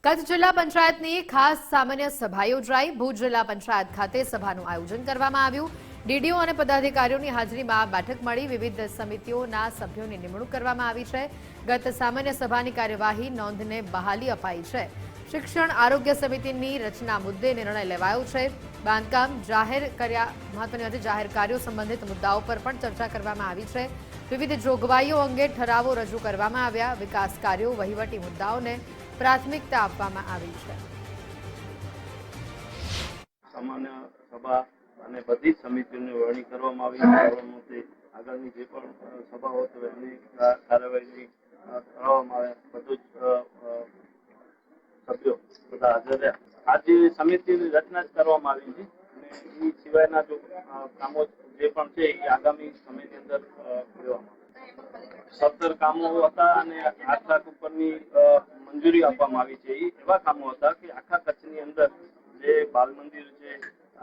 કચ્છ જિલ્લા પંચાયતની ખાસ સામાન્ય સભા યોજાઈ। ભુજ જિલ્લા પંચાયત ખાતે સભાનું આયોજન કરવામાં આવ્યું। ડીડીઓ અને પદાધિકારીઓની હાજરીમાં બેઠક મળી। વિવિધ સમિતિઓના સભ્યોની નિમણૂક કરવામાં આવી છે। ગત સામાન્ય સભાની કાર્યવાહી નોંધને બહાલી અપાઈ છે। શિક્ષણ આરોગ્ય સમિતિની રચના મુદ્દે નિર્ણય લેવાયો છે। બાંધકામ જાહેર કાર્યો સંબંધિત મુદ્દાઓ પર પણ ચર્ચા કરવામાં આવી છે। વિવિધ જોગવાઈઓ અંગે ઠરાવો રજૂ કરવામાં આવ્યા। વિકાસ કાર્યો વહીવટી મુદ્દાઓને પ્રાથમિકતા આપવામાં આવી છે। સામાન્ય સભા અને બધી સમિતિઓની વરણી કરવામાં આવી। આગળની જે પણ સભાઓ તો એની કાર્યવાહી કરવામાં આવે। બધું જ સભ્યો બધા હાજર રહ્યા। આજે સમિતિની રચના જ કરવામાં આવી છે અને એ સિવાયના જો કામો જે પણ છે એ આગામી સમયની અંદર કરવામાં આવે। 17 કામો હતા અને 8 લાખ ઉપરની મંજૂરી આપવામાં આવી છે। એ એવા કામો હતા કે આખા કચ્છની અંદર જે બાલ મંદિર છે,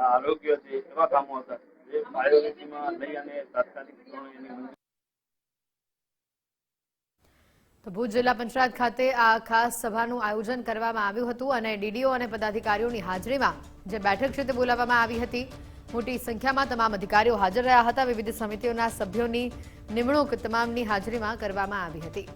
આરોગ્ય છે, એવા કામો હતા જે પ્રાયોરિટીમાં લઈ અને તાત્કાલિક ધોરણે એની મંજૂરી। તો ભુજ જિલ્લા પંચાયત ખાતે આ ખાસ સભાનું આયોજન કરવામાં આવ્યું હતું અને ડીડીઓ અને પદાધિકારીઓની હાજરીમાં જે બેઠક છે તે બોલાવવામાં આવી હતી। મોટી સંખ્યામાં તમામ અધિકારીઓ હાજર રહ્યા હતા। વિવિધ સમિતિઓના સભ્યોની નિમણૂક તમામની હાજરીમાં કરવામાં આવી હતી।